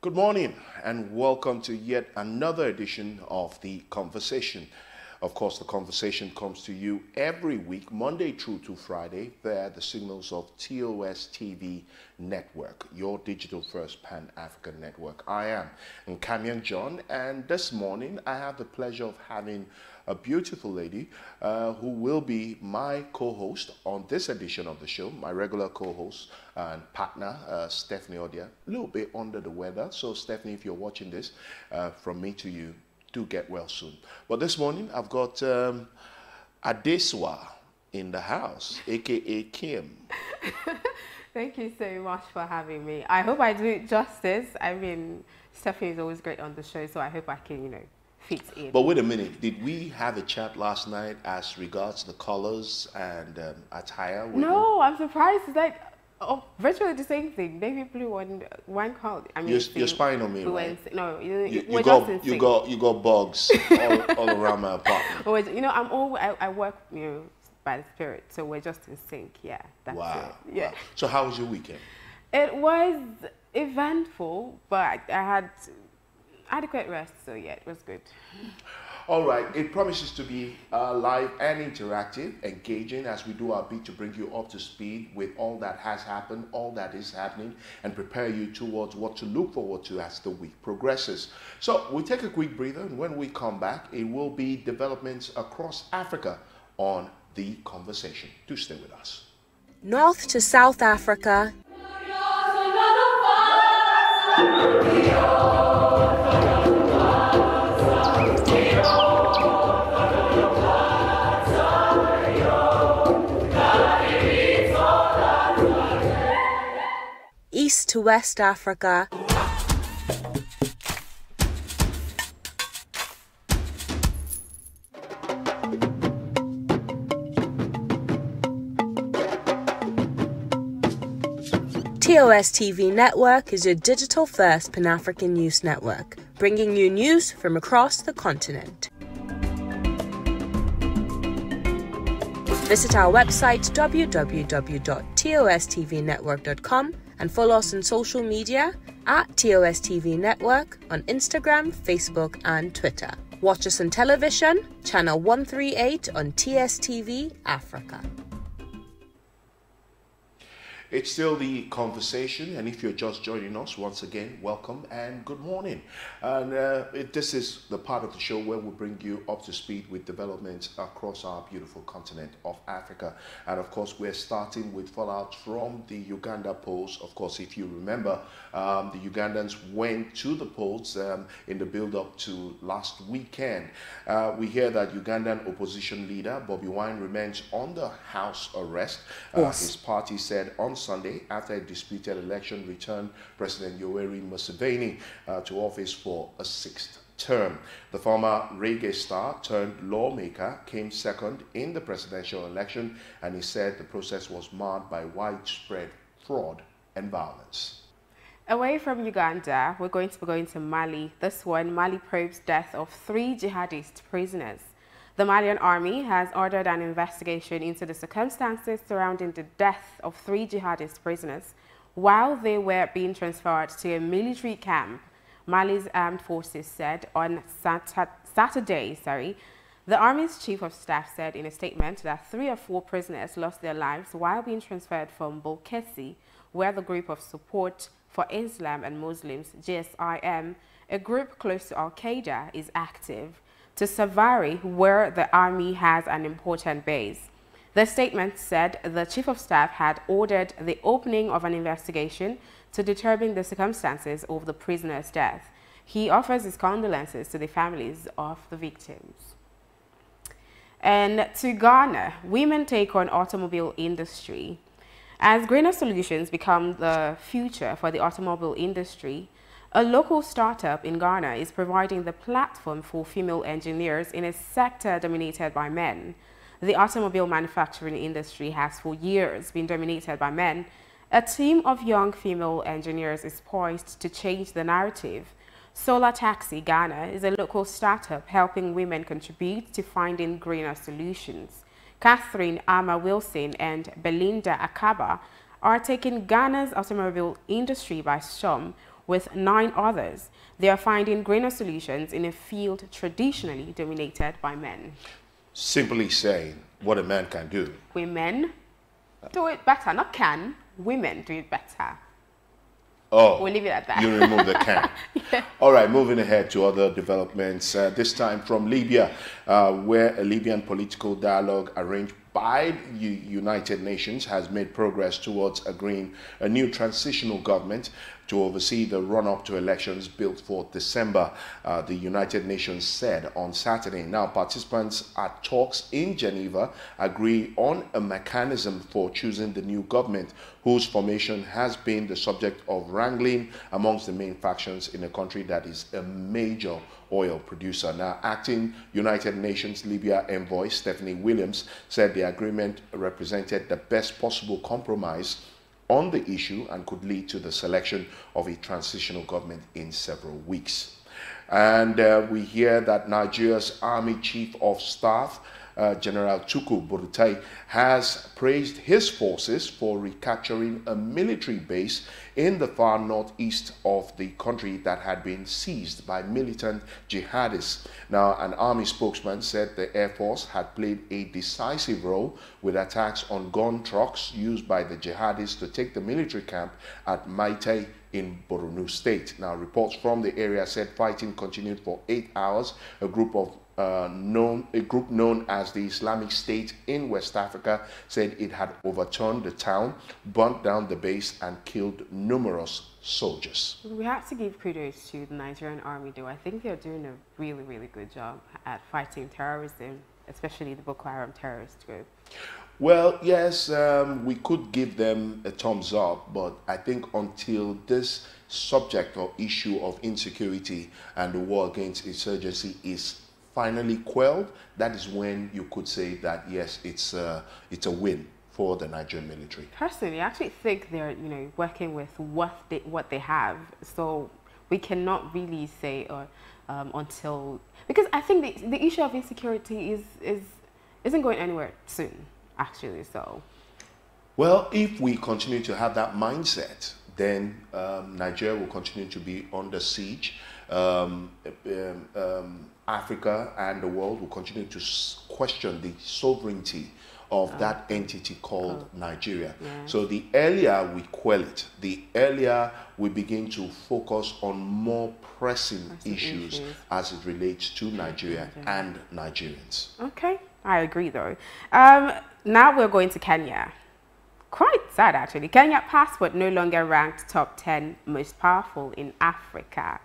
Good morning and welcome to yet another edition of The Conversation. Of course, The Conversation comes to you every week, Monday through to Friday, via the signals of TOS TV Network, your digital first Pan-African network. I am Nkamian John, and this morning I have the pleasure of having a beautiful lady who will be my co-host on this edition of the show, my regular co-host and partner, Stephanie Odia, a little bit under the weather. So Stephanie, if you're watching this, from me to you, do get well soon. But this morning I've got Adeswa in the house, aka Kim. Thank you so much for having me. I hope I do it justice. I mean, Stephanie is always great on the show, so I hope I can, fit in. But wait a minute, did we have a chat last night as regards the colors and attire? No, I'm surprised. It's like virtually the same thing. Navy blue and one color. I mean, you're spying on me, right? No, you got bugs all around my apartment. I work, by the spirit, so we're just in sync. Yeah, that's it. Yeah. Wow. So how was your weekend? It was eventful, but I had adequate rest, so yeah, it was good. All right, it promises to be live and interactive, engaging as we do our bit to bring you up to speed with all that has happened, all that is happening, and prepare you towards what to look forward to as the week progresses. So we'll take a quick breather, and when we come back, it will be developments across Africa on The Conversation. Do stay with us. North to South Africa, East to West Africa, TOS TV Network is your digital-first Pan-African news network, bringing you news from across the continent. Visit our website www.tostvnetwork.com and follow us on social media at TOS TV Network on Instagram, Facebook and Twitter. Watch us on television, channel 138 on TSTV Africa. It's still The Conversation, and if you're just joining us, once again, welcome and good morning. And this is the part of the show where we bring you up to speed with developments across our beautiful continent of Africa. And of course, we're starting with fallout from the Uganda polls. Of course, if you remember, the Ugandans went to the polls in the build-up to last weekend. We hear that Ugandan opposition leader Bobi Wine remains under house arrest. His party said on Sunday, after a disputed election, returned President Yoweri Museveni to office for a sixth term. The former reggae star turned lawmaker came second in the presidential election, and he said the process was marred by widespread fraud and violence. Away from Uganda, we're going to be going to Mali. This one, Mali probes death of 3 jihadist prisoners. The Malian army has ordered an investigation into the circumstances surrounding the death of 3 jihadist prisoners while they were being transferred to a military camp. Mali's armed forces said on Saturday. The army's chief of staff said in a statement that 3 or 4 prisoners lost their lives while being transferred from Bolkesi, where the Group of Support for Islam and Muslims, GSIM, a group close to Al-Qaeda, is active, to Savari, where the army has an important base. The statement said the chief of staff had ordered the opening of an investigation to determine the circumstances of the prisoner's death. He offers his condolences to the families of the victims. And to Ghana, women take on automobile industry. As greener solutions become the future for the automobile industry, a local startup in Ghana is providing the platform for female engineers in a sector dominated by men. The automobile manufacturing industry has for years been dominated by men. A team of young female engineers is poised to change the narrative. Solar Taxi Ghana is a local startup helping women contribute to finding greener solutions. Catherine Ama Wilson and Belinda Akaba are taking Ghana's automobile industry by storm with 9 others. They are finding greener solutions in a field traditionally dominated by men. Simply saying what a man can do. Women do it better. Not can, women do it better. Oh, we'll leave it at that. You remove the can. Yeah. All right, moving ahead to other developments, this time from Libya, where a Libyan political dialogue arranged by the United Nations has made progress towards agreeing a new transitional government to oversee the run-up to elections built for December, the United Nations said on Saturday. Now, participants at talks in Geneva agree on a mechanism for choosing the new government, whose formation has been the subject of wrangling amongst the main factions in a country that is a major oil producer. Now, acting United Nations Libya envoy Stephanie Williams said the agreement represented the best possible compromise on the issue and could lead to the selection of a transitional government in several weeks. And we hear that Nigeria's Army Chief of Staff, General Tuku Burutai, has praised his forces for recapturing a military base in the far northeast of the country that had been seized by militant jihadists. Now, an army spokesman said the Air Force had played a decisive role with attacks on gun trucks used by the jihadists to take the military camp at Maite in Borno State. Now, reports from the area said fighting continued for 8 hours. A group known as the Islamic State in West Africa said it had overturned the town, burnt down the base, and killed numerous soldiers. We have to give kudos to the Nigerian army, though. I think they're doing a really, really good job at fighting terrorism, especially the Boko Haram terrorist group. Well, yes, we could give them a thumbs up, but I think until this subject or issue of insecurity and the war against insurgency is finally quelled, that is when you could say that yes, it's a win for the Nigerian military. Personally, I actually think they're working with what they have, so we cannot really say until, because I think the issue of insecurity isn't going anywhere soon, actually. So, well, if we continue to have that mindset, then Nigeria will continue to be under siege. Africa and the world will continue to question the sovereignty of that entity called Nigeria. Yeah. So the earlier we quell it, the earlier we begin to focus on more pressing issues as it relates to Nigeria and Nigerians. Okay, I agree though. Now we're going to Kenya. Quite sad actually. Kenya passport no longer ranked top 10 most powerful in Africa.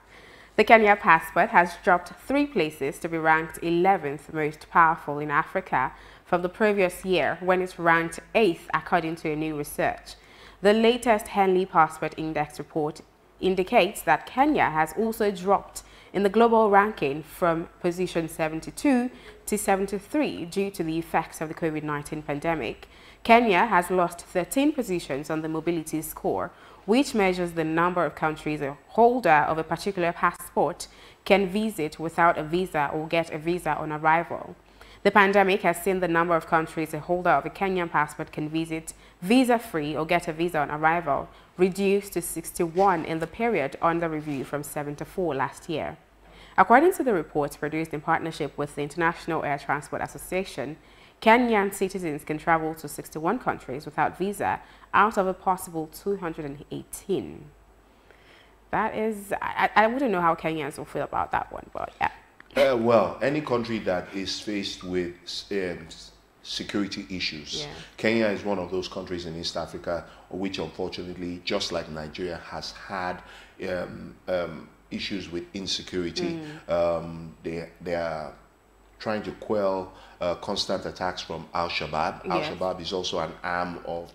The Kenya passport has dropped 3 places to be ranked 11th most powerful in Africa from the previous year, when it ranked 8th according to a new research. The latest Henley Passport Index report indicates that Kenya has also dropped in the global ranking from position 72 to 73 due to the effects of the COVID-19 pandemic. Kenya has lost 13 positions on the mobility score, which measures the number of countries a holder of a particular passport can visit without a visa or get a visa on arrival. The pandemic has seen the number of countries a holder of a Kenyan passport can visit visa-free or get a visa on arrival reduced to 61 in the period under review from 74 last year. According to the report produced in partnership with the International Air Transport Association, Kenyan citizens can travel to 61 countries without visa out of a possible 218. That is, I wouldn't know how Kenyans will feel about that one, but yeah. Well, any country that is faced with security issues. Yeah. Kenya is one of those countries in East Africa which unfortunately, just like Nigeria, has had issues with insecurity. They are trying to quell constant attacks from Al-Shabaab. Yes. Al-Shabaab is also an arm of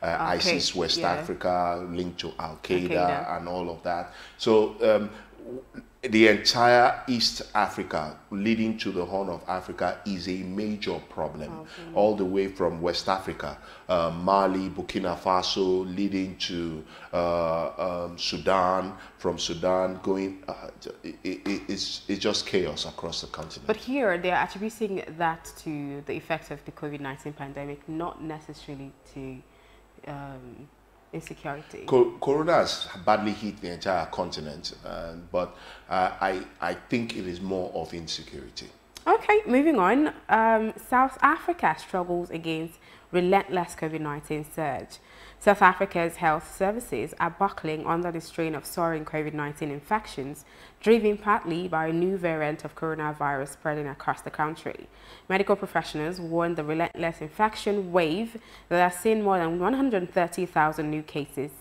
ISIS West Africa, linked to Al-Qaeda and all of that. So the entire East Africa leading to the Horn of Africa is a major problem, all the way from West Africa, Mali, Burkina Faso, leading to Sudan, from Sudan going, it's just chaos across the continent. But here they are attributing that to the effects of the COVID-19 pandemic, not necessarily to insecurity? Corona has badly hit the entire continent, but I think it is more of insecurity. Okay, moving on. South Africa struggles against relentless COVID-19 surge. South Africa's health services are buckling under the strain of soaring COVID-19 infections, driven partly by a new variant of coronavirus spreading across the country. Medical professionals warn the relentless infection wave that has seen more than 130,000 new cases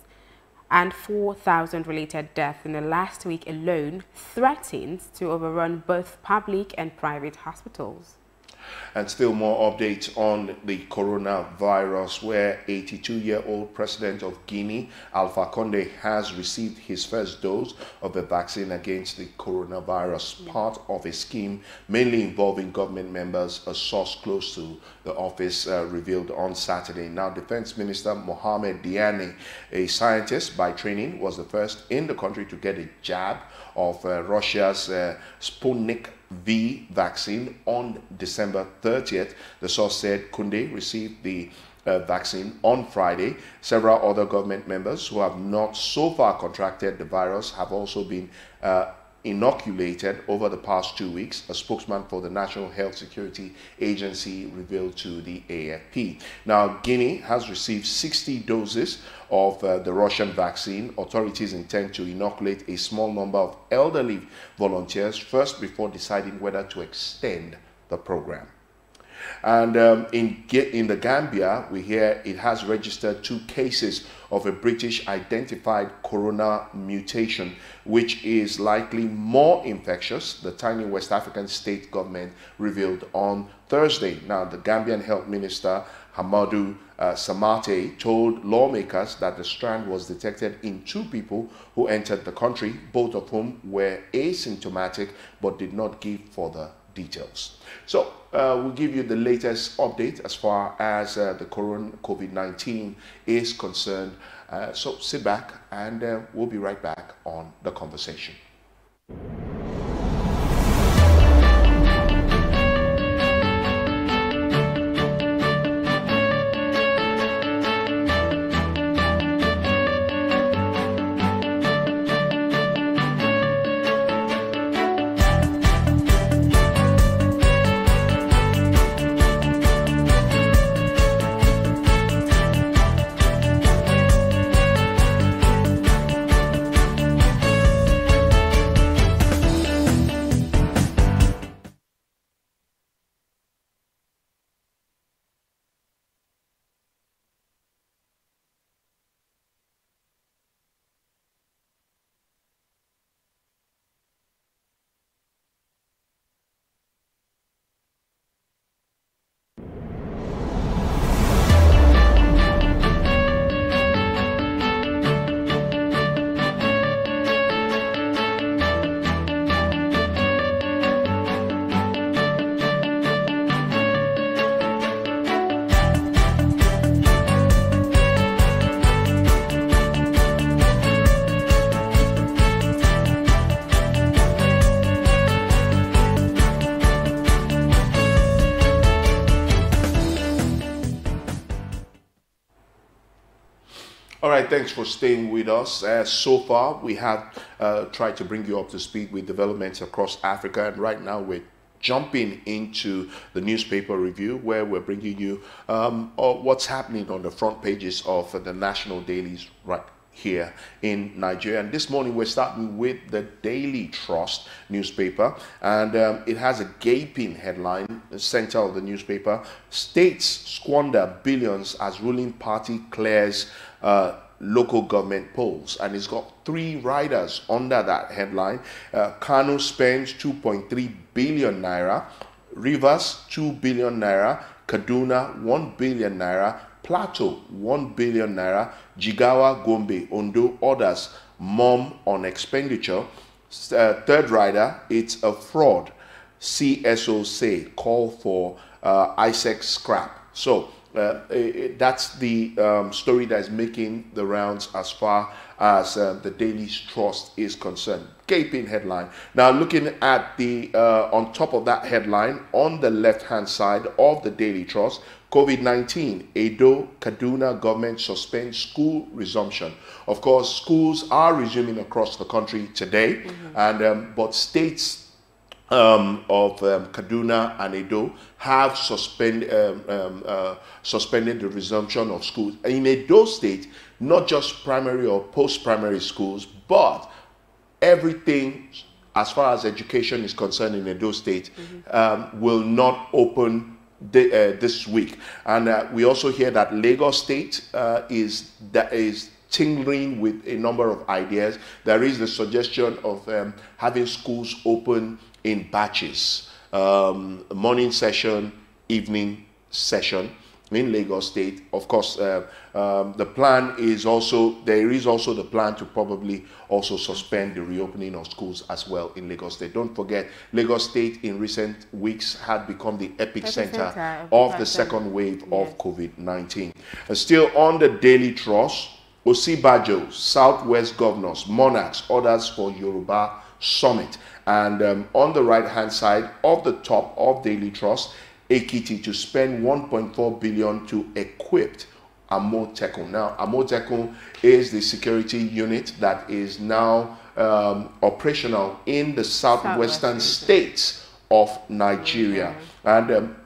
and 4,000 related deaths in the last week alone threatens to overrun both public and private hospitals. And still more updates on the coronavirus, where 82-year-old president of Guinea, Alpha Condé, has received his first dose of the vaccine against the coronavirus, part of a scheme mainly involving government members, a source close to the office revealed on Saturday. Now, Defense Minister Mohamed Diane, a scientist by training, was the first in the country to get a jab of Russia's Sputnik V vaccine on December 30th. The source said Kunde received the vaccine on Friday. Several other government members who have not so far contracted the virus have also been inoculated over the past 2 weeks, a spokesman for the National Health Security Agency revealed to the AFP. Now, Guinea has received 60 doses of the Russian vaccine. Authorities intend to inoculate a small number of elderly volunteers first before deciding whether to extend the program. And in the Gambia, we hear it has registered 2 cases of a British identified corona mutation, which is likely more infectious, the tiny West African state government revealed on Thursday. Now, the Gambian Health Minister, Hamadu Samate, told lawmakers that the strand was detected in 2 people who entered the country, both of whom were asymptomatic but did not give further details. So we'll give you the latest update as far as the COVID-19 is concerned. So sit back and we'll be right back on the conversation. All right, thanks for staying with us. So far, we have tried to bring you up to speed with developments across Africa, and right now we're jumping into the newspaper review, where we're bringing you what's happening on the front pages of the national dailies right here in Nigeria. And this morning we're starting with the Daily Trust newspaper, and it has a gaping headline. The center of the newspaper: states squander billions as ruling party clears local government polls. And it's got 3 riders under that headline. Kano spends 2.3 billion naira, Rivers 2 billion naira, Kaduna 1 billion naira, Plateau 1 billion naira, Jigawa, Gombe, Ondo orders mom on expenditure. Third rider: it's a fraud, CSO say, call for ISEC scrap. So that's the story that is making the rounds as far as the Daily Trust is concerned. Gaping headline. Now, looking at the on top of that headline, on the left hand side of the Daily Trust, COVID-19, Edo, Kaduna government suspends school resumption. Of course, schools are resuming across the country today, and but states of Kaduna and Edo have suspended the resumption of schools. In Edo State, not just primary or post-primary schools, but everything as far as education is concerned in Edo State will not open this week. And we also hear that Lagos State is tingling with a number of ideas. There is the suggestion of having schools open in batches, morning session, evening session in Lagos State. Of course, the plan is also, there is also the plan to probably also suspend the reopening of schools as well in Lagos State. Don't forget, Lagos State in recent weeks had become the epicenter of the second wave of COVID-19. Still on the Daily Trust, Osibajo, Southwest governors, monarchs, orders for Yoruba Summit. And on the right-hand side of the top of Daily Trust, Ekiti to spend 1.4 billion to equip Amotekun. Now, Amotekun is the security unit that is now operational in the southwestern states of Nigeria. And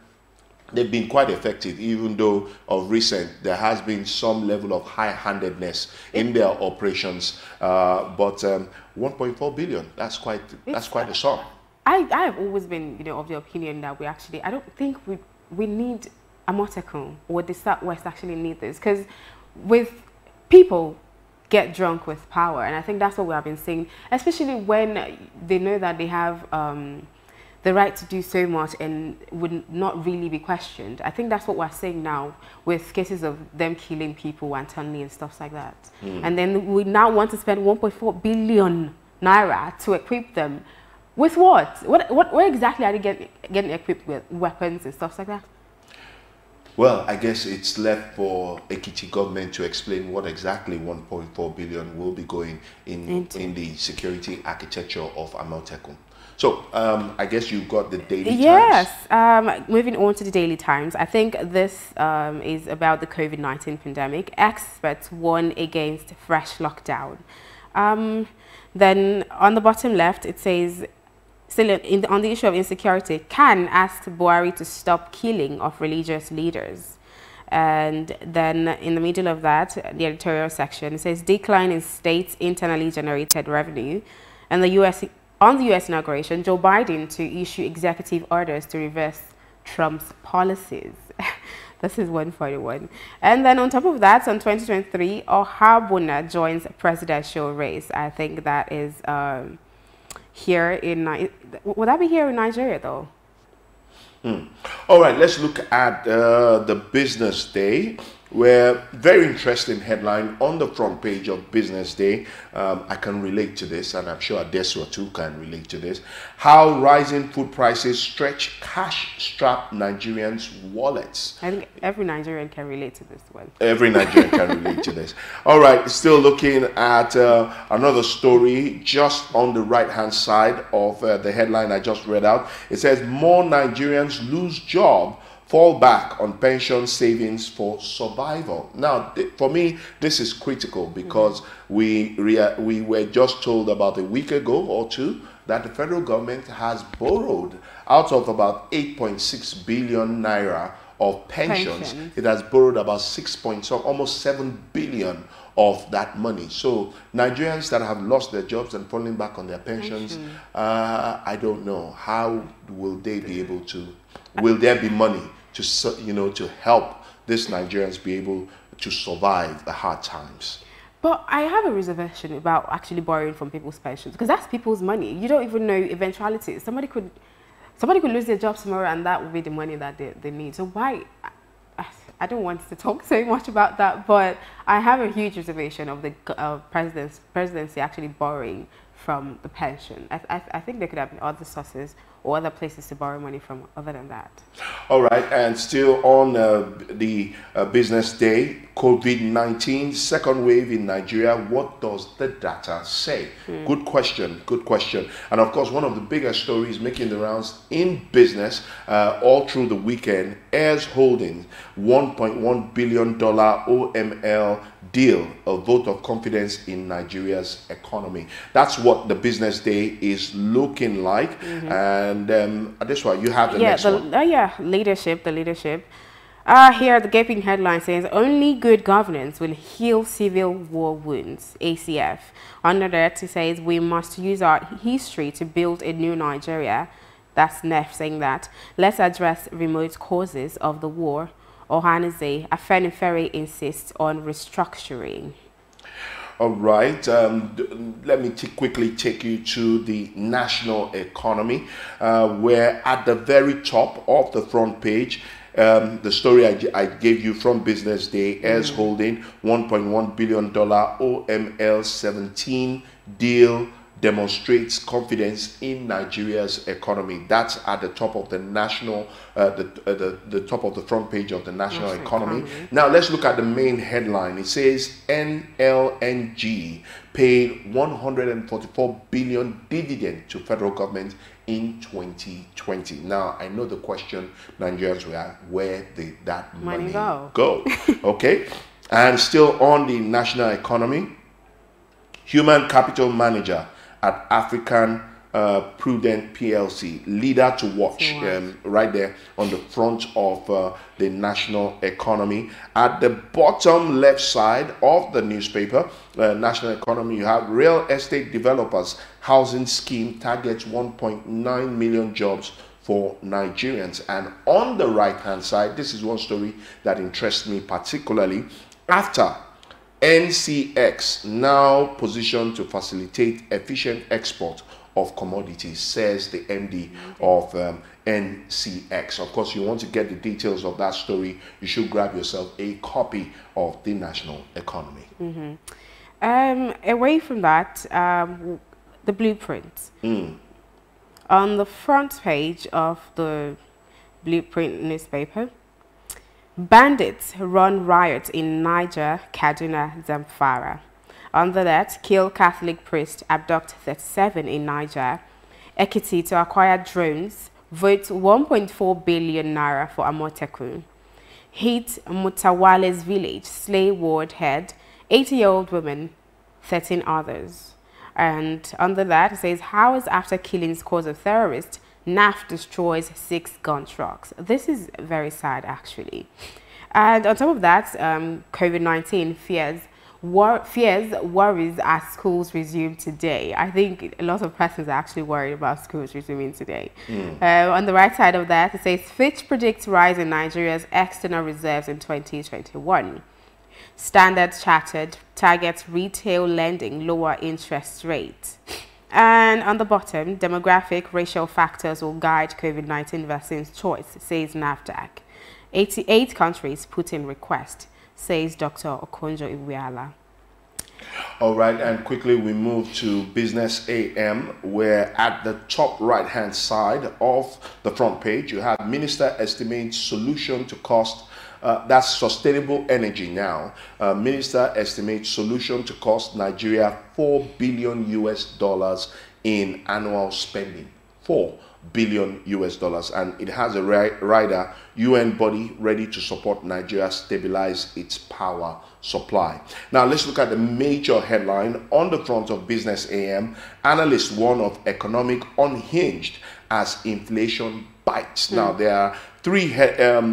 they've been quite effective, even though of recent there has been some level of high-handedness in their operations. But 1.4 billion, that's quite a sum. I have always been, of the opinion that we actually, I don't think we need Amotekun, or the Southwest actually need this, because with people get drunk with power, and I think that's what we have been seeing, especially when they know that they have the right to do so much and would not really be questioned. I think that's what we're seeing now with cases of them killing people wantonly and stuff like that. And then we now want to spend 1.4 billion naira to equip them. With what? What exactly are they getting equipped with? Weapons and stuff like that? Well, I guess it's left for Ekiti government to explain what exactly 1.4 billion will be going in the security architecture of Amotekun. So, I guess you've got the Daily Times. Yes. Moving on to the Daily Times. I think this is about the COVID-19 pandemic. Experts warn against fresh lockdown. Then on the bottom left, it says, still on the issue of insecurity, Khan asked Buhari to stop killing of religious leaders. And then in the middle of that, the editorial section, it says decline in states' internally generated revenue. And on the US inauguration, Joe Biden to issue executive orders to reverse Trump's policies. This is 141. And then on top of that, on 2023, Ohabuna joins presidential race. I think that is here in, would that be here in Nigeria though? All right, let's look at the Business Day, where very interesting headline on the front page of Business Day. I can relate to this, and I'm sure Adesua too can relate to this. How rising food prices stretch cash-strapped Nigerians' wallets. I think every Nigerian can relate to this one. Every Nigerian can relate to this. All right, still looking at another story just on the right-hand side of the headline I just read out. It says, more Nigerians lose job, fall back on pension savings for survival. Now, for me, this is critical because we were just told about a week ago or two that the federal government has borrowed out of about 8.6 billion naira of pensions. It has borrowed about almost 7 billion of that money. So Nigerians that have lost their jobs and falling back on their pensions, I don't know, how will they be able to, will there be money to, to help these Nigerians be able to survive the hard times? But I have a reservation about actually borrowing from people's pensions, because that's people's money. You don't even know eventualities. Somebody could lose their job tomorrow, and that would be the money that they need. So why? I don't want to talk so much about that, but I have a huge reservation of the presidency actually borrowing from the pension. I think there could have been other sources, or other places to borrow money from other than that. All right, and still on the business day, COVID-19 second wave in Nigeria. What does the data say? Good question, good question. And of course, one of the biggest stories making the rounds in business all through the weekend, Heirs Holdings, $1.1 billion OML deal, a vote of confidence in Nigeria's economy. That's what the business day is looking like. And this one, you have the next one. The leadership. Here, the gaping headline says, only good governance will heal civil war wounds, ACF. Under that, it says, we must use our history to build a new Nigeria. That's NEF saying that. Let's address remote causes of the war. Ohanaeze Afenifere insists on restructuring. All right, let me quickly take you to the national economy, where at the very top of the front page, the story I gave you from Business Day, Heirs Holding, $1.1 billion OML 17 deal demonstrates confidence in Nigeria's economy. That's at the top of the national, the top of the front page of the national economy. Now let's look at the main headline. It says NLNG paid 144 billion dividend to federal government in 2020. Now I know the question Nigerians will ask, where did that money go? Okay, and still on the national economy, human capital manager at African Prudent PLC, leader to watch, right there on the front of the national economy. At the bottom left side of the newspaper, national economy, you have real estate developers housing scheme targets 1.9 million jobs for Nigerians. And on the right hand side, this is one story that interests me particularly. After NCX now positioned to facilitate efficient export of commodities, says the MD of NCX. Of course, you want to get the details of that story, you should grab yourself a copy of the national economy. Away from that, the blueprint. On the front page of the Blueprint newspaper, bandits run riots in Niger, Kaduna, Zamfara. Under that, kill Catholic priest, abduct 37 in Niger. Ekiti to acquire drones, vote 1.4 billion naira for Amotekun. Hit Mutawale's village, slay ward head, 80-year-old woman, 13 others. And under that, it says, hours after killings cause of terrorist, NAF destroys 6 gun trucks. This is very sad, actually. And on top of that, COVID-19 worries as schools resume today. I think a lot of persons are actually worried about schools resuming today. On the right side of that, it says, Fitch predicts rise in Nigeria's external reserves in 2021. Standard Chartered targets retail lending lower interest rate. And on the bottom, demographic racial factors will guide COVID-19 vaccines choice, says NAFDAC. 88 countries put in request, says Dr. Okonjo-Iweala. All right, and quickly we move to Business AM, where at the top right-hand side of the front page, you have Minister estimates solution to cost. That's sustainable energy now. Minister estimates solution to cost Nigeria $4 billion in annual spending. $4 billion, and it has a rider, UN body ready to support Nigeria stabilize its power supply. Now let's look at the major headline on the front of Business AM. Analysts warn of economic unhinged as inflation bites. Now there are 3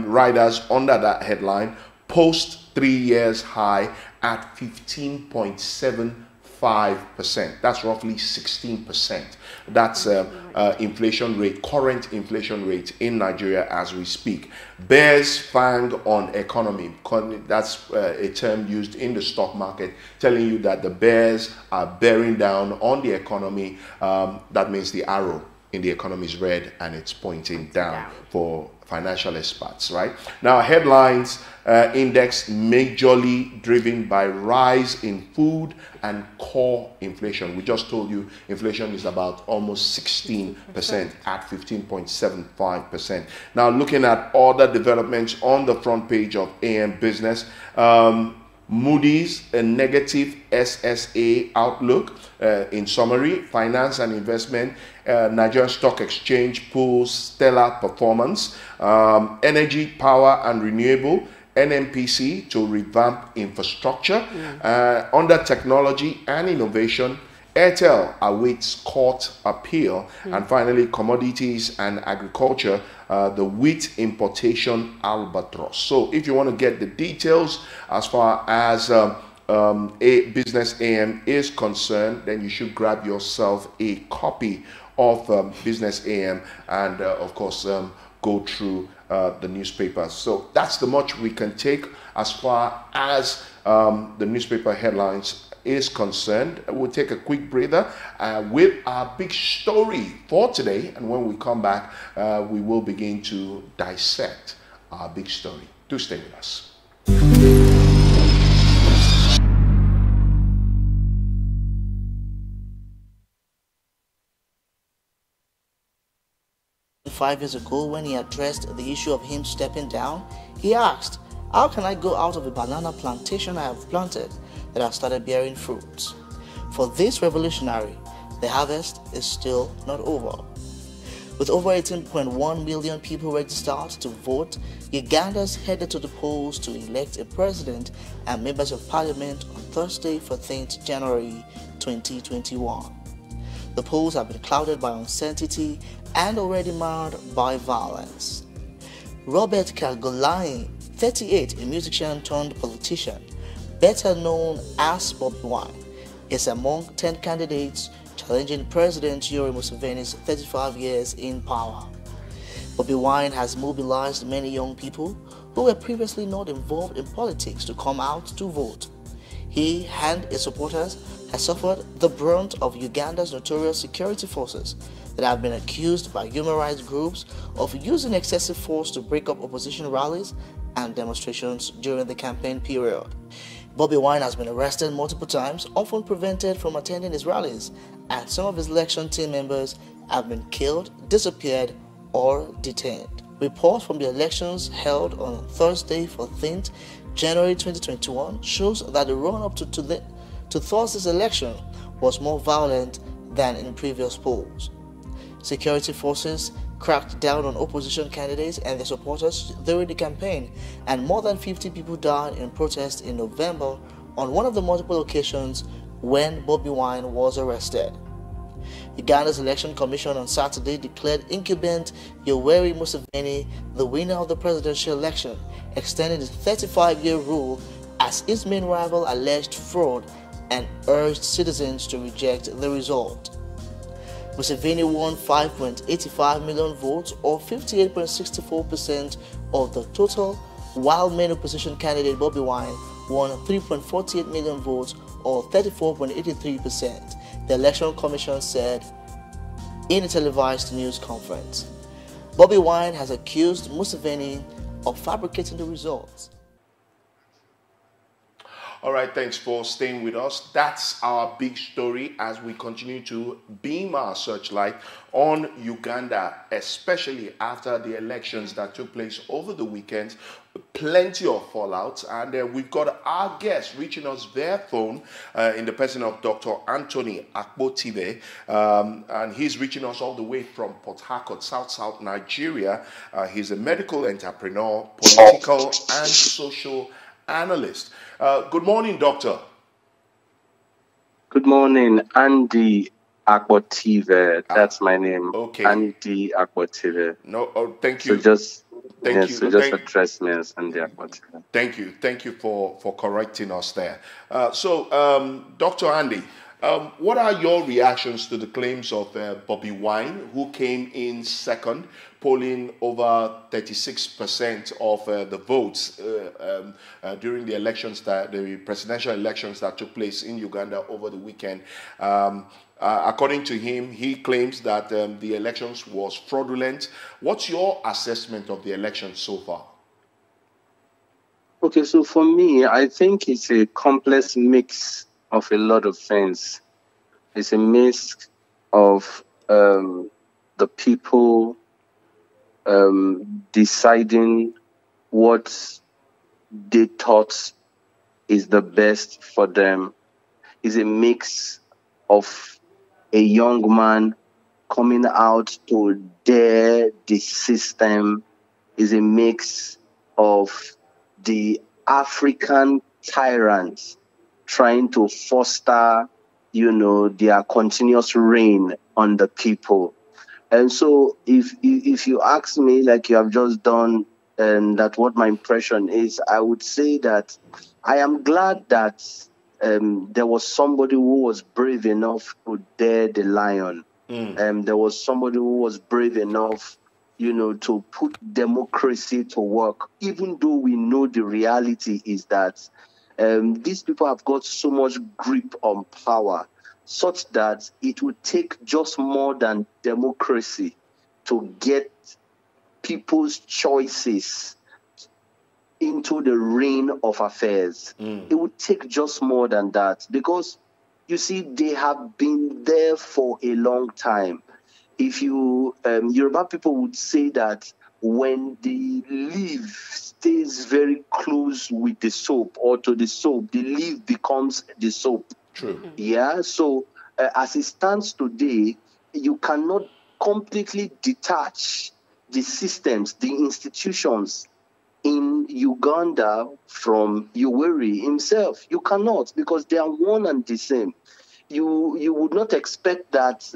riders under that headline. Post 3 years high at 15.75%. That's roughly 16%. That's inflation rate, current inflation rate in Nigeria as we speak. Bears fang on economy. That's a term used in the stock market, telling you that the bears are bearing down on the economy. That means the arrow in the economy is red and it's pointing down for financial experts, right? Now, headlines index majorly driven by rise in food and core inflation. We just told you inflation is about almost 16% at 15.75%. Now, looking at other developments on the front page of AM Business, Moody's a negative SSA outlook. In summary, finance and investment, Nigerian Stock Exchange pulls stellar performance. Energy, power and renewable, NMPC to revamp infrastructure. Under technology and innovation, Airtel awaits court appeal. And finally, commodities and agriculture, the wheat importation albatross. So if you want to get the details as far as a Business AM is concerned, then you should grab yourself a copy of Business AM and of course go through the newspapers. So that's the much we can take as far as the newspaper headlines is concerned. We'll take a quick breather with our big story for today, and when we come back we will begin to dissect our big story. Do stay with us. Five years ago, when he addressed the issue of him stepping down, he asked, "How can I go out of a banana plantation I have planted that has started bearing fruits?" For this revolutionary, the harvest is still not over. With over 18.1 million people registered to vote, Ugandans headed to the polls to elect a president and members of parliament on Thursday, 14th January 2021. The polls have been clouded by uncertainty and already marred by violence. Robert Kyagulanyi, 38, a musician turned politician, better known as Bobi Wine, is among 10 candidates challenging President Yoweri Museveni's 35 years in power. Bobi Wine has mobilized many young people who were previously not involved in politics to come out to vote. He and his supporters have suffered the brunt of Uganda's notorious security forces that have been accused by human rights groups of using excessive force to break up opposition rallies and demonstrations during the campaign period. Bobi Wine has been arrested multiple times, often prevented from attending his rallies, and some of his election team members have been killed, disappeared, or detained. Reports from the elections held on Thursday, 14th January 2021 shows that the run-up to Thursday's election was more violent than in previous polls. Security forces cracked down on opposition candidates and their supporters during the campaign, and more than 50 people died in protest in November on one of the multiple occasions when Bobi Wine was arrested. Uganda's Election Commission on Saturday declared incumbent Yoweri Museveni the winner of the presidential election, extending his 35-year rule as his main rival alleged fraud and urged citizens to reject the result. Museveni won 5.85 million votes, or 58.64% of the total, while main opposition candidate Bobi Wine won 3.48 million votes, or 34.83%, the Election Commission said in a televised news conference. Bobi Wine has accused Museveni of fabricating the results. All right, thanks for staying with us. That's our big story as we continue to beam our searchlight on Uganda, especially after the elections that took place over the weekend. Plenty of fallout, and we've got our guest reaching us via phone in the person of Dr. Anthony Akpotive, and he's reaching us all the way from Port Harcourt, South Nigeria. He's a medical entrepreneur, political and social analyst. Good morning, doctor. Good morning, Andy Akpotive. That's my name. Okay. Andy Akpotive. No, thank So you. just Thank you. So just address me as Andy Akpotive. Thank you for correcting us there. Dr. Andy, what are your reactions to the claims of Bobi Wine, who came in second, polling over 36% of the votes during the elections, the presidential elections that took place in Uganda over the weekend. According to him, he claims that the elections was fraudulent. What's your assessment of the elections so far? Okay, so for me, I think it's a complex mix of a lot of things. It's a mix of the people deciding what they thought is the best for them. It's a mix of a young man coming out to dare the system. It's a mix of the African tyrants trying to foster, their continuous reign on the people. And so if you ask me, like you have just done, and that what my impression is, I would say that I am glad that there was somebody who was brave enough to dare the lion. There was somebody who was brave enough to put democracy to work, even though we know the reality is that these people have got so much grip on power, such that it would take just more than democracy to get people's choices into the reign of affairs. It would take just more than that, because, you see, they have been there for a long time. If you, Yoruba people would say that when the leaf stays very close with the soap or to the soap, the leaf becomes the soap. True. Yeah, so as it stands today, you cannot completely detach the systems, the institutions in Uganda from Yoweri himself. You cannot, because they are one and the same. You would not expect that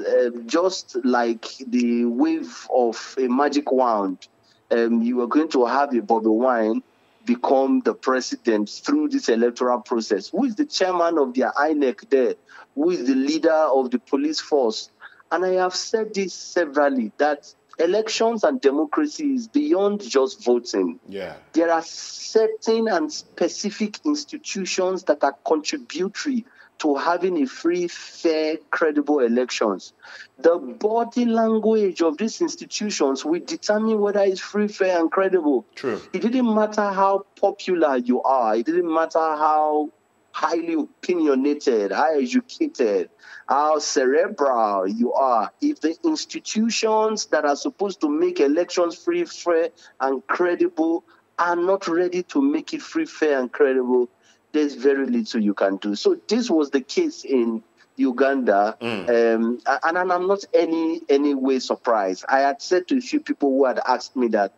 just like the wave of a magic wand, you are going to have a Bobby Wine become the president through this electoral process. Who is the chairman of their INEC there? Who is the leader of the police force? And I have said this severally, that elections and democracy is beyond just voting. Yeah. There are certain and specific institutions that are contributory to having a free, fair, credible elections. The body language of these institutions will determine whether it's free, fair, and credible. True. It didn't matter how popular you are. It didn't matter how highly opinionated, how educated, how cerebral you are. If the institutions that are supposed to make elections free, fair, and credible are not ready to make it free, fair, and credible, there's very little you can do. So this was the case in Uganda, and I'm not any way surprised. I had said to a few people who had asked me that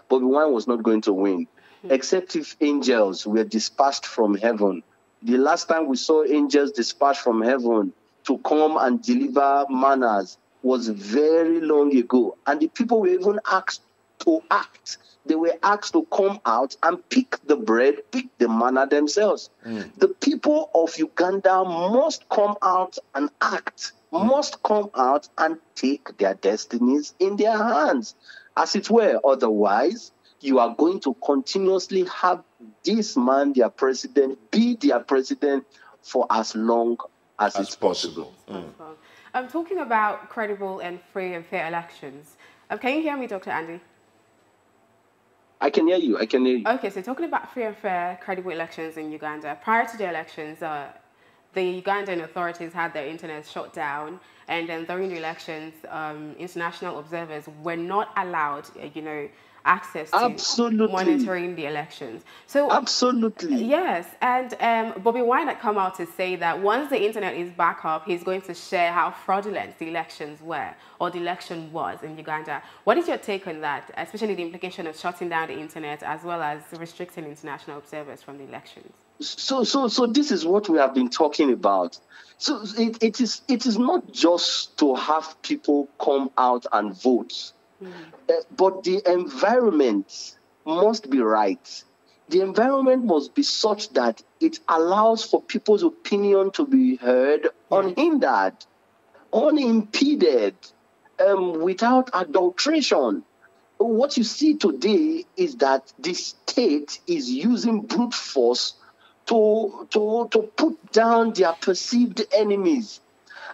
Bobby Wine was not going to win, except if angels were dispatched from heaven. The last time we saw angels dispatched from heaven to come and deliver manners was very long ago. And the people were even asked to act. They were asked to come out and pick the bread, pick the manna themselves. The people of Uganda must come out and act, must come out and take their destinies in their hands, as it were. Otherwise, you are going to continuously have this man, their president, be their president for as long as it's possible. I'm talking about credible and free and fair elections. Can you hear me, Dr. Andy? I can hear you. Okay, so talking about free and fair, credible elections in Uganda. Prior to the elections, the Ugandan authorities had their internet shut down, and then during the elections, international observers were not allowed, access to monitoring the elections. So absolutely. Yes, and Bobby Wine had come out to say that once the internet is back up, he's going to share how fraudulent the elections were, or the election was in Uganda. What is your take on that, especially the implication of shutting down the internet as well as restricting international observers from the elections? So this is what we have been talking about. So it is not just to have people come out and vote. But the environment must be right. The environment must be such that it allows for people's opinion to be heard unhindered, unimpeded. without adulteration. What you see today is that the state is using brute force to put down their perceived enemies.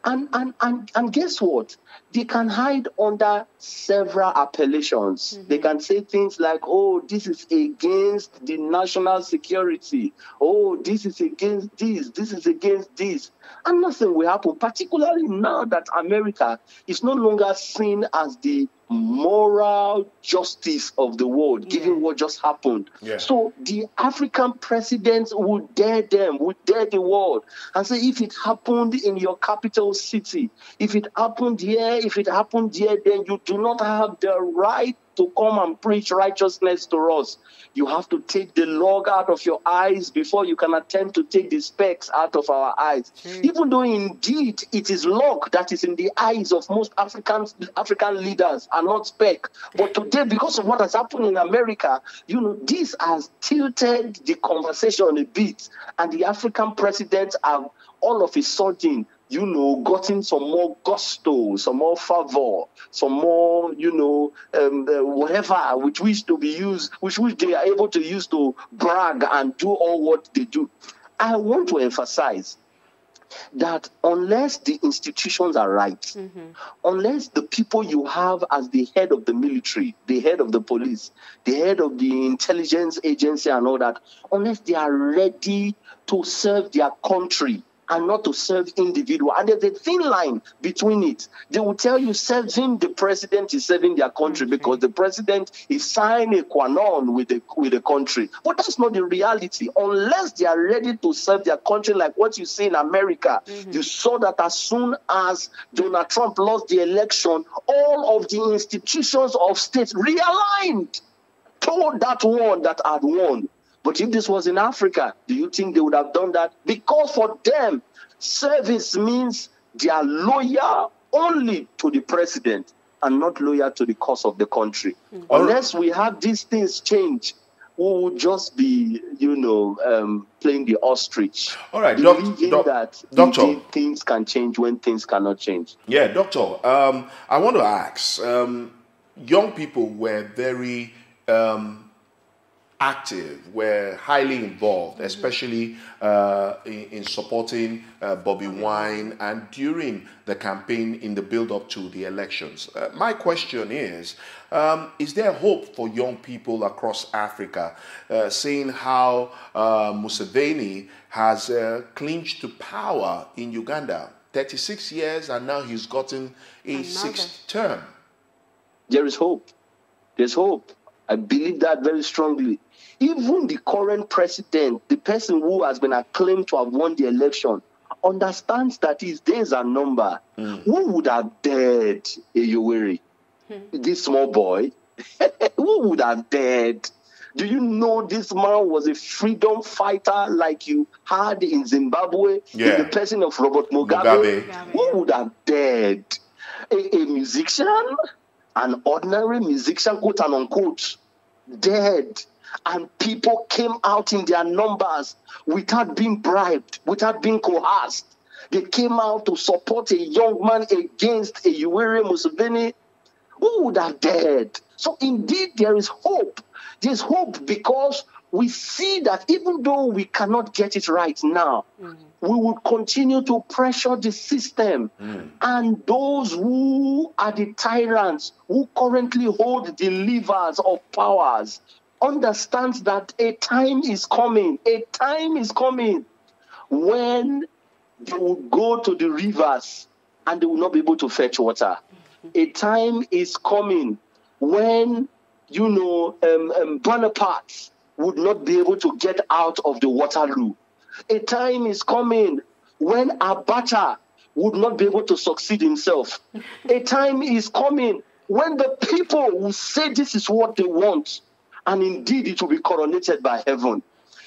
And guess what? They can hide under several appellations. They can say things like, oh, this is against the national security. Oh, this is against this is against this. And nothing will happen, particularly now that America is no longer seen as the moral justice of the world, given what just happened. So the African presidents would dare them, would dare the world, and say, if it happened in your capital city, if it happened here, if it happened here, then you do not have the right to come and preach righteousness to us. You have to take the log out of your eyes before you can attempt to take the specks out of our eyes. Even though indeed it is log that is in the eyes of most African leaders and not speck. But today, because of what has happened in America, this has tilted the conversation a bit. And the African presidents have all of a sudden gotten some more gusto, some more fervor, some more, whatever, which to be used, which they are able to use to brag and do all what they do. I want to emphasize that unless the institutions are right, unless the people you have as the head of the military, the head of the police, the head of the intelligence agency and all that, unless they are ready to serve their country, and not to serve individual. And there's a thin line between it. They will tell you serving the president is serving their country because the president is sine qua non with the country. But that's not the reality. Unless they are ready to serve their country, like what you see in America. You saw that as soon as Donald Trump lost the election, all of the institutions of states realigned toward that one that had won. But if this was in Africa, do you think they would have done that? Because for them, service means they are loyal only to the president and not loyal to the cause of the country. Unless we have these things change, we will just be, playing the ostrich. All right, Doctor. Things can change when things cannot change. Yeah, Doctor. I want to ask, young people were very active, were highly involved, especially in supporting Bobby Wine and during the campaign in the build-up to the elections. My question is there hope for young people across Africa, seeing how Museveni has clinched to power in Uganda, 36 years, and now he's gotten a sixth term? There is hope. There's hope. I believe that very strongly. Even the current president, the person who has been acclaimed to have won the election, understands that his days are numbered. Who would have dared a Yoweri? This small boy? Who would have dared? Do you know this man was a freedom fighter like you had in Zimbabwe, in the person of Robert Mugabe? Who would have dared? A musician, an ordinary musician, quote and unquote, dead. And people came out in their numbers without being bribed, without being coerced. They came out to support a young man against a Yoweri Museveni. Who would have dared? So indeed, there is hope. There's hope because we see that even though we cannot get it right now, we will continue to pressure the system. And those who are the tyrants, who currently hold the levers of powers, understands that a time is coming when they will go to the rivers and they will not be able to fetch water. A time is coming when, Bonaparte would not be able to get out of the Waterloo. A time is coming when Abacha would not be able to succeed himself. A time is coming when the people will say this is what they want, and indeed it will be coronated by heaven.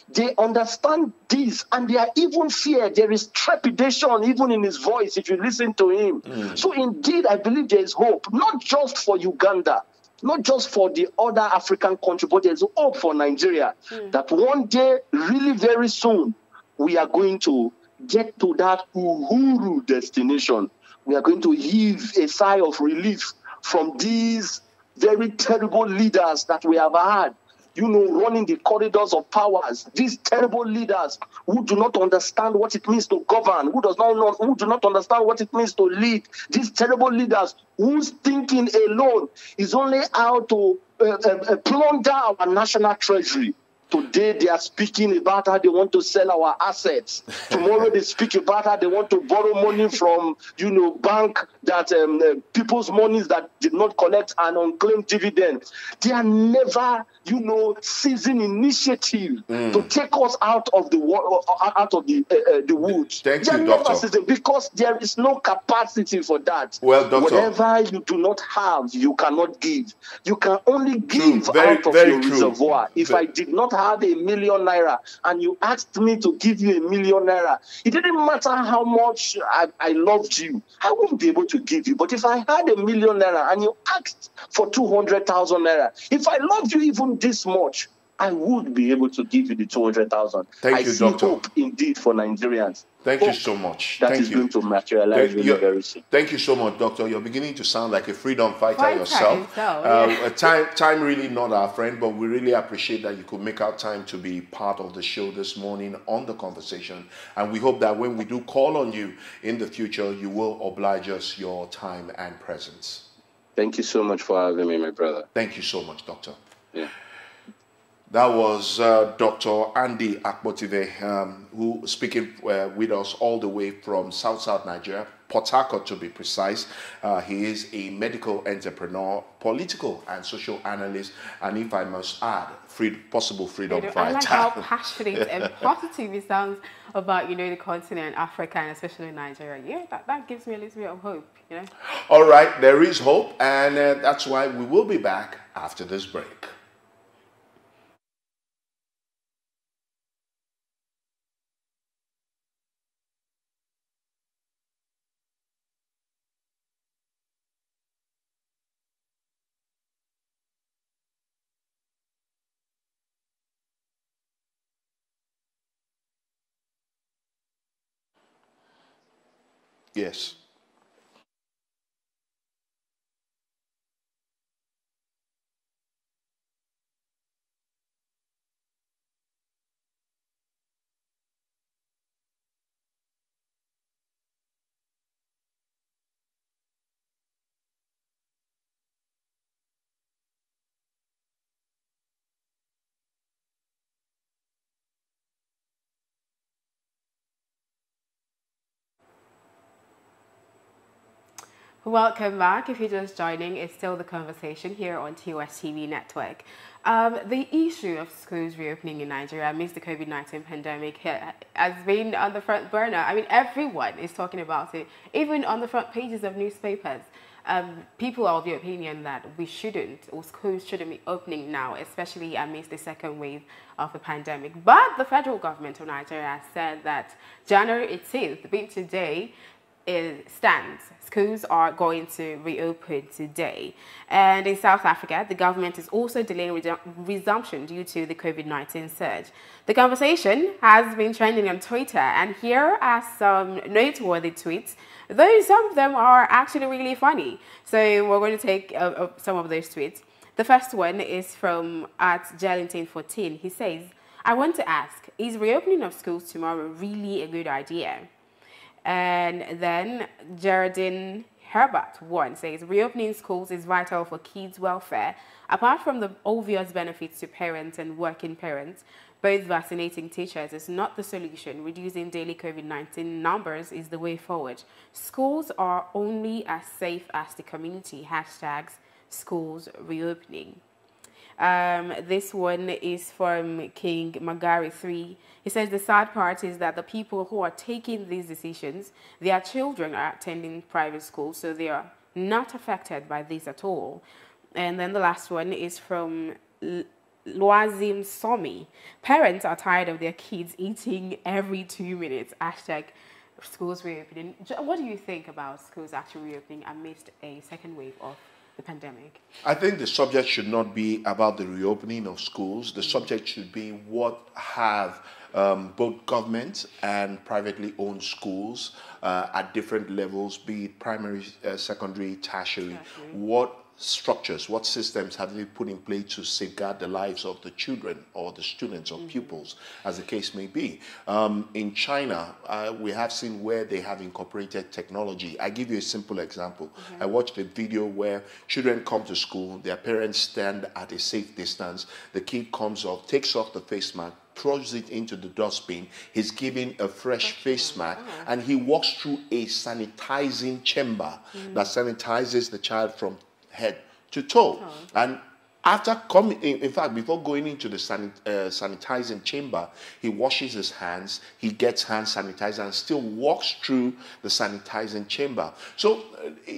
They understand this, and they are even feared. There is trepidation even in his voice if you listen to him. So indeed, I believe there is hope, not just for Uganda, not just for the other African country, but there's hope for Nigeria, that one day, really very soon, we are going to get to that Uhuru destination we are going to heave a sigh of relief from these very terrible leaders that we have had, running the corridors of powers. These terrible leaders who do not understand what it means to govern, who do not understand what it means to lead. These terrible leaders whose thinking alone is only how to plunder our national treasury. Today they are speaking about how they want to sell our assets. Tomorrow they speak about how they want to borrow money from, bank that people's monies that did not collect an unclaimed dividend. They are never, seizing initiative to take us out of the woods. Thank they you, are Doctor. never seizing because there is no capacity for that. Well, Doctor, whatever you do not have, you cannot give. You can only give out of your reservoir. If I did not have a million naira and you asked me to give you a million naira, it didn't matter how much I loved you, I wouldn't be able to give you. But if I had a million naira and you asked for 200,000 naira, if I loved you even this much, I would be able to give you the 200,000. Thank you, Doctor. I see hope indeed for Nigerians. Thank you so much. That is going to materialize very soon. Thank you so much, Doctor. You're beginning to sound like a freedom fighter yourself. Time really not our friend, but we really appreciate that you could make out time to be part of the show this morning on The Conversation. And we hope that when we do call on you in the future, you will oblige us your time and presence. Thank you so much for having me, my brother. Thank you so much, Doctor. Yeah. That was Dr. Andy Akpotive, who speaking with us all the way from South Nigeria, Port Harcourt to be precise. He is a medical entrepreneur, political and social analyst, and if I must add, possible freedom fighter. I like how passionate and positive it sounds about, the continent, Africa, and especially Nigeria. Yeah, that gives me a little bit of hope, All right, there is hope, and that's why we will be back after this break. Yes. Welcome back. If you're just joining, it's still The Conversation here on TOS TV Network. The issue of schools reopening in Nigeria amidst the COVID-19 pandemic has been on the front burner. I mean, everyone is talking about it, even on the front pages of newspapers. People are of the opinion that we shouldn't, or schools shouldn't be opening now, especially amidst the second wave of the pandemic. But the federal government of Nigeria said that January 18th, being today, stands. Schools are going to reopen today. And in South Africa, the government is also delaying resumption due to the COVID-19 surge. The conversation has been trending on Twitter, and here are some noteworthy tweets, though some of them are actually really funny. So we're going to take some of those tweets. The first one is from @Jelington14. He says, I want to ask, is reopening of schools tomorrow really a good idea? And then Geraldine Herbert 1 says, reopening schools is vital for kids' welfare. Apart from the obvious benefits to parents and working parents, both vaccinating teachers is not the solution. Reducing daily COVID-19 numbers is the way forward. Schools are only as safe as the community. #schools reopening. This one is from King Magari 3. He says the sad part is that the people who are taking these decisions, their children are attending private schools, so they are not affected by this at all. And then the last one is from Loazim Somi. Parents are tired of their kids eating every 2 minutes. #schools reopening. What do you think about schools actually reopening amidst a second wave of the pandemic? I think the subject should not be about the reopening of schools. The subject should be what have both government and privately owned schools at different levels, be it primary, secondary, tertiary. What structures, what systems have they put in place to safeguard the lives of the children or the students or pupils, as the case may be? In China, we have seen where they have incorporated technology. I give you a simple example. I watched a video where children come to school, their parents stand at a safe distance, the kid comes off, takes off the face mask, throws it into the dustbin, he's given a fresh face mask, and he walks through a sanitizing chamber that sanitizes the child from head to toe. And after coming, in fact, before going into the sanitizing chamber, he washes his hands, he gets hand sanitizer and still walks through the sanitizing chamber. So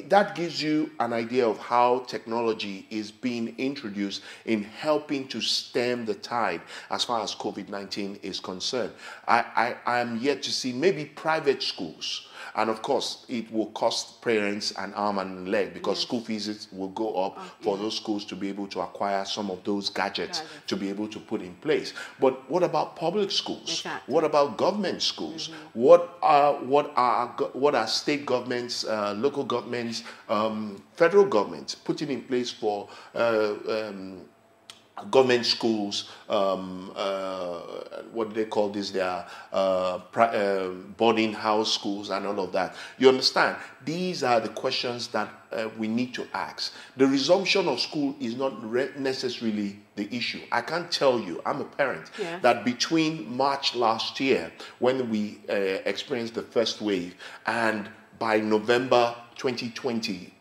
that gives you an idea of how technology is being introduced in helping to stem the tide as far as COVID-19 is concerned. I am yet to see maybe private schools. And of course, it will cost parents an arm and a leg because school fees will go up for those schools to be able to acquire some of those gadgets to be able to put in place. But what about public schools? What about government schools? What are state governments, local governments, federal governments putting in place for government schools, what do they call this? They are boarding house schools and all of that. You understand? These are the questions that we need to ask. The resumption of school is not necessarily the issue. I can't tell you, I'm a parent, that between March last year, when we experienced the first wave, and by November 2020,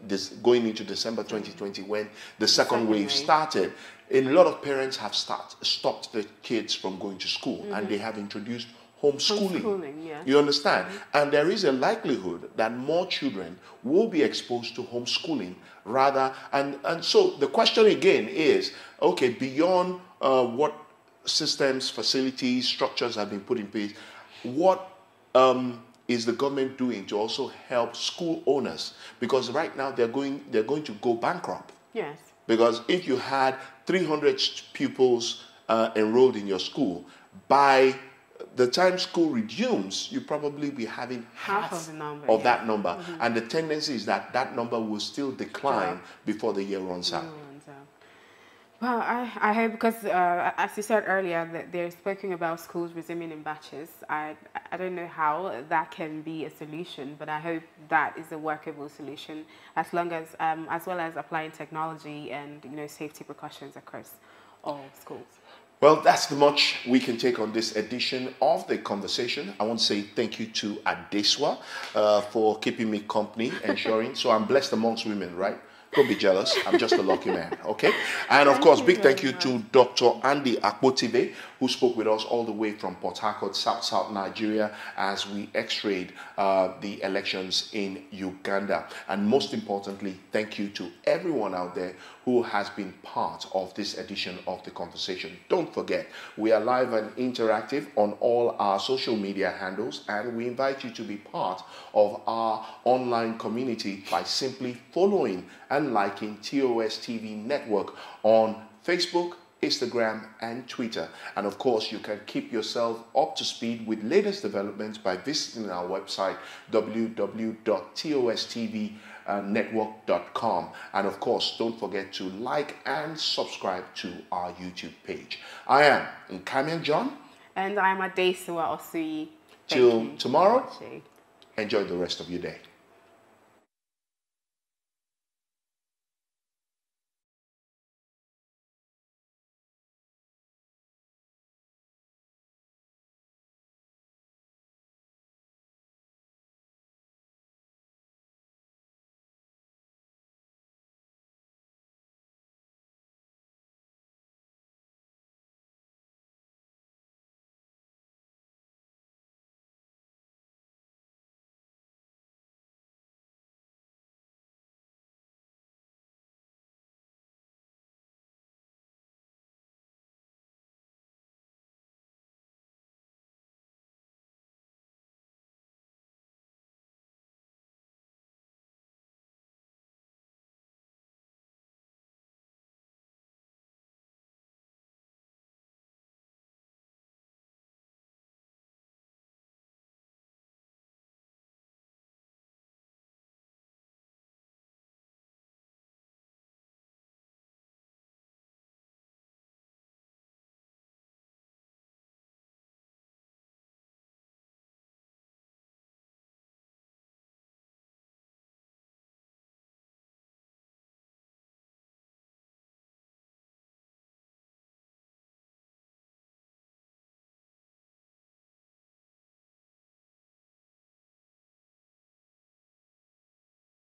going into December 2020, when the second wave started, a lot of parents have stopped the kids from going to school, and they have introduced homeschooling. You understand? And there is a likelihood that more children will be exposed to homeschooling rather. And so the question again is, okay, beyond what systems, facilities, structures have been put in place, what is the government doing to also help school owners? Because right now they're going to go bankrupt. Yes. Because if you had 300 pupils enrolled in your school, by the time school resumes, you probably be having half of, the number, of that number. And the tendency is that that number will still decline before the year runs out. Well, I hope, because as you said earlier, that they're speaking about schools resuming in batches. I don't know how that can be a solution, but I hope that is a workable solution, as long as well as applying technology and safety precautions across all schools. Well, that's the much we can take on this edition of The Conversation. I want to say thank you to Adeswa for keeping me company, ensuring. So I'm blessed amongst women, right? Don't be jealous. I'm just a lucky man, okay? And of course, big thank you to Dr. Andy Akpotive, who spoke with us all the way from Port Harcourt, South Nigeria, as we x-rayed the elections in Uganda. And most importantly, thank you to everyone out there who has been part of this edition of The Conversation. Don't forget, we are live and interactive on all our social media handles, and we invite you to be part of our online community by simply following and liking TOS TV Network on Facebook, Instagram, and Twitter. And of course, you can keep yourself up to speed with latest developments by visiting our website, www.tostv.network.com. And of course, don't forget to like and subscribe to our YouTube page. I am Nkamian John. And I'm Adeswa Osui. Till tomorrow, enjoy the rest of your day.